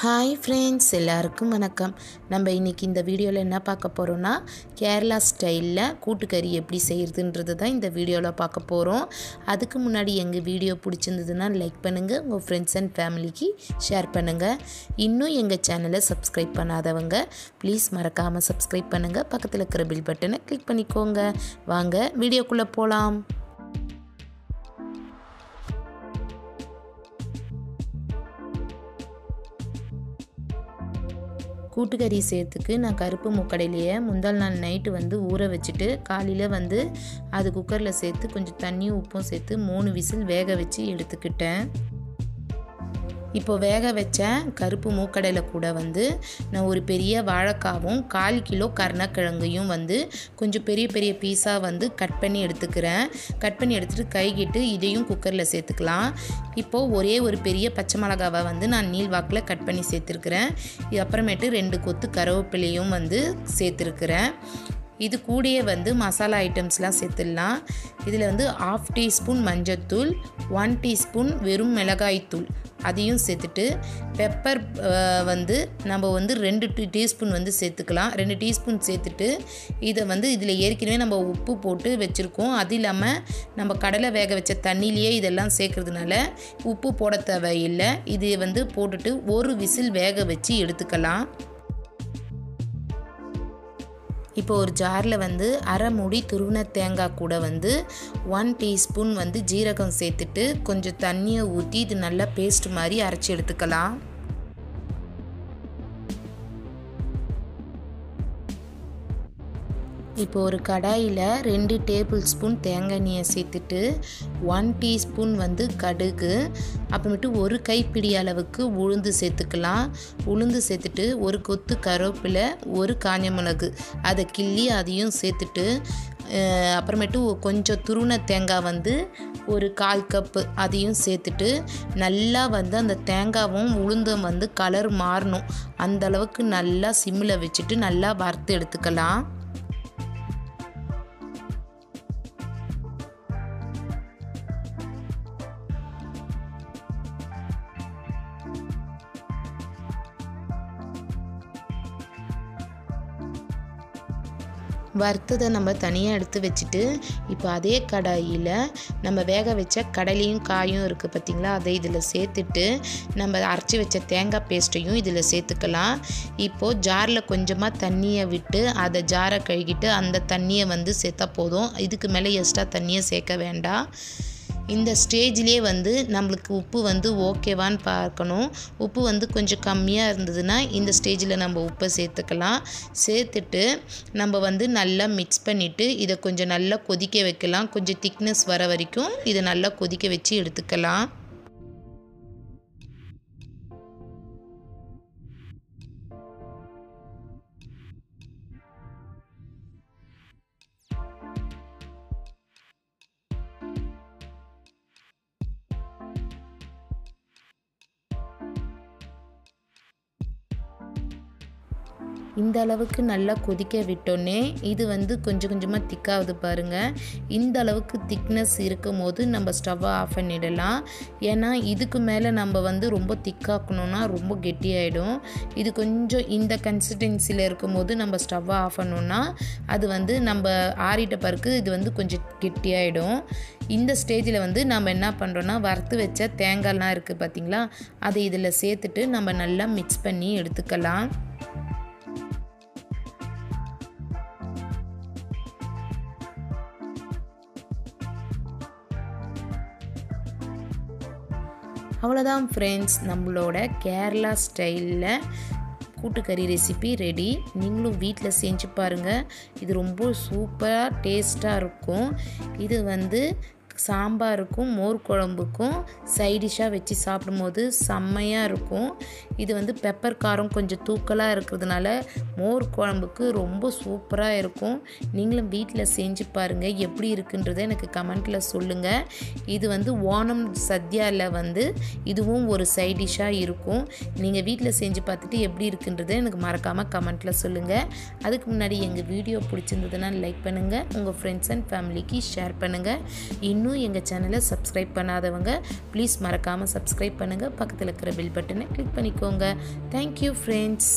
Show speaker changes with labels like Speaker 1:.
Speaker 1: Hi friends, எல்லாருக்கும் வணக்கம். நம்ம இன்றைக்கி இந்த வீடியோவில் என்ன பார்க்க போகிறோன்னா, கேரளா ஸ்டைலில் கூட்டுக்கறி எப்படி செய்கிறதுன்றது தான் இந்த வீடியோவில் பார்க்க போகிறோம். அதுக்கு முன்னாடி எங்கள் வீடியோ பிடிச்சிருந்ததுன்னா லைக் பண்ணுங்கள், உங்கள் ஃப்ரெண்ட்ஸ் அண்ட் ஃபேமிலிக்கு ஷேர் பண்ணுங்கள். இன்னும் எங்கள் சேனலை சப்ஸ்கிரைப் பண்ணாதவங்க ப்ளீஸ் மறக்காமல் சப்ஸ்கிரைப் பண்ணுங்கள். பக்கத்தில் இருக்கிற பில் பட்டனை கிளிக் பண்ணிக்கோங்க. வாங்க வீடியோக்குள்ளே போகலாம். கூட்டுக்கறி சேர்த்துக்கு நான் கருப்பு முக்கடையிலேயே முந்தாள் நாள் நைட்டு ஊற வச்சுட்டு காலையில் அது குக்கரில் சேர்த்து கொஞ்சம் தண்ணியும் உப்பும் சேர்த்து 3 விசில் வேக வச்சு எடுத்துக்கிட்டேன். இப்போ வேக வச்ச கருப்பு மூக்கடையில் கூட நான் ஒரு பெரிய வாழைக்காவும் 1/4 கிலோ கருணக்கிழங்கையும் கொஞ்சம் பெரிய பெரிய பீஸாக கட் பண்ணி எடுத்துக்கிறேன். கட் பண்ணி எடுத்துகிட்டு கைகிட்டு இதையும் குக்கரில் சேர்த்துக்கலாம். இப்போது ஒரே ஒரு பெரிய பச்சை மிளகாவை நான் நீள்வாக்கில் கட் பண்ணி சேர்த்துருக்குறேன். இது அப்புறமேட்டு 2 கொத்து கருவேப்பிலையும் சேர்த்துருக்குறேன். இது கூடயே மசாலா ஐட்டம்ஸ்லாம் சேர்த்துடலாம். இதில் 1/2 டீஸ்பூன் மஞ்சள்தூள், 1 டீஸ்பூன் வெறும் மிளகாய்த்தூள் அதையும் சேர்த்துட்டு பெப்பர் நம்ம 2 டீஸ்பூன் சேர்த்துக்கலாம். 2 டீஸ்பூன் சேர்த்துட்டு இதை இதில் ஏற்கனவே நம்ம உப்பு போட்டு வச்சுருக்கோம். அது இல்லாமல் நம்ம கடலை வேக வச்ச தண்ணியிலேயே இதெல்லாம் சேர்க்குறதுனால உப்பு போட தேவையில்லை. இது போட்டுட்டு ஒரு விசில் வேக வச்சு எடுத்துக்கலாம். இப்போ ஒரு ஜாரில் 1/2 மூடி துருவின தேங்காய் கூட 1 டீஸ்பூன் ஜீரகம் சேர்த்துட்டு கொஞ்சம் தண்ணியை ஊற்றி இது நல்லா பேஸ்ட் மாதிரி அரைச்சி எடுத்துக்கலாம். இப்போ ஒரு கடாயில் 2 டேபிள் ஸ்பூன் தேங்காய் எண்ணெயை சேர்த்துட்டு 1 டீஸ்பூன் கடுகு, அப்புறமேட்டு ஒரு கைப்பிடி அளவுக்கு உளுந்து சேர்த்துக்கலாம். உளுந்து சேர்த்துட்டு ஒரு கொத்து கருவேப்பிலை, ஒரு காஞ்ச மிளகு அதை கிள்ளி அதையும் சேர்த்துட்டு அப்புறமேட்டு கொஞ்சம் துருவின தேங்காய் ஒரு 1/4 கப்பு அதையும் சேர்த்துட்டு நல்லா அந்த தேங்காவும் உளுந்தும் கலர் மாறணும். அந்த அளவுக்கு நல்லா சிம்மில் வச்சுட்டு நல்லா வறுத்து எடுத்துக்கலாம். வறுத்ததை நம்ம தனியாக எடுத்து வச்சுட்டு இப்போ அதே கடாயில் நம்ம வேக வச்ச கடலையும் காயும் இருக்குது பார்த்திங்களா, அதை இதில் சேர்த்துட்டு நம்ம அரைச்சி வச்ச தேங்காய் பேஸ்ட்டையும் இதில் சேர்த்துக்கலாம். இப்போது ஜாரில் கொஞ்சமாக தண்ணியை விட்டு அதை ஜாரை கழுகிட்டு அந்த தண்ணியை சேர்த்தா போதும். இதுக்கு மேலே எக்ஸ்ட்ரா தண்ணியை சேர்க்க வேண்டாம். இந்த ஸ்டேஜ்லேயே நம்மளுக்கு உப்பு ஓகேவான்னு பார்க்கணும். உப்பு கொஞ்சம் கம்மியாக இருந்ததுன்னா இந்த ஸ்டேஜில் நம்ம உப்பை சேர்த்துக்கலாம். சேர்த்துட்டு நம்ம நல்லா மிக்ஸ் பண்ணிவிட்டு இதை கொஞ்சம் நல்லா கொதிக்க வைக்கலாம். கொஞ்சம் திக்னஸ் வர வரைக்கும் இதை நல்லா கொதிக்க வச்சு எடுத்துக்கலாம். இந்த அளவுக்கு நல்லா கொதிக்க விட்டோன்னே இது கொஞ்சம் கொஞ்சமாக திக்காகுது பாருங்கள். இந்த அளவுக்கு திக்னஸ் இருக்கும் போது நம்ம ஸ்டவ்வை ஆஃப் பண்ணிடலாம். ஏன்னா இதுக்கு மேலே நம்ம ரொம்ப திக்காக்கணுன்னா ரொம்ப கெட்டியாயிடும். இது கொஞ்சம் இந்த கன்சிஸ்டன்சியில் இருக்கும் போது நம்ம ஸ்டவ்வை ஆஃப் பண்ணோன்னா அது நம்ம ஆறிட்ட பிறகு இது கொஞ்சம் கெட்டியாயிடும். இந்த ஸ்டேஜில் நம்ம என்ன பண்ணுறோன்னா வறுத்து வச்ச தேங்காய்லாம் இருக்குது பார்த்திங்களா, அதை இதில் சேர்த்துட்டு நம்ம நல்லா மிக்ஸ் பண்ணி எடுத்துக்கலாம். அவ்வளோதான் ஃப்ரெண்ட்ஸ், நம்மளோட கேரளா ஸ்டைலில் கூட்டுக்கறி ரெசிபி ரெடி. நீங்களும் வீட்டில் செஞ்சு பாருங்கள். இது ரொம்ப சூப்பராக டேஸ்ட்டாக இருக்கும். இது சாம்பாருக்கும் மோர் குழம்புக்கும் சைடிஷ்ஷாக வச்சு சாப்பிடும்போது செம்மையாக இருக்கும். இது பெப்பர் காரம் கொஞ்சம் தூக்கலாக இருக்கிறதுனால மோர் குழம்புக்கு ரொம்ப சூப்பராக இருக்கும். நீங்களும் வீட்டில் செஞ்சு பாருங்கள். எப்படி இருக்குன்றதை எனக்கு கமெண்ட்டில் சொல்லுங்கள். இது ஓணம் சத்யாவில் இதுவும் ஒரு சைடிஷ்ஷாக இருக்கும். நீங்கள் வீட்டில் செஞ்சு பார்த்துட்டு எப்படி இருக்குன்றதை எனக்கு மறக்காமல் கமெண்ட்டில் சொல்லுங்கள். அதுக்கு முன்னாடி எங்கள் வீடியோ பிடிச்சிருந்ததுன்னா லைக் பண்ணுங்கள், உங்கள் ஃப்ரெண்ட்ஸ் அண்ட் ஃபேமிலிக்கு ஷேர் பண்ணுங்கள். இன்னும் எங்கள் சேனலை சப்ஸ்கிரைப் பண்ணாதவங்க ப்ளீஸ் மறக்காமல் சப்ஸ்கிரைப் பண்ணுங்கள். பக்கத்தில் இருக்கிற பெல் பட்டனை கிளிக் பண்ணிக்கோங்க. Thank you friends.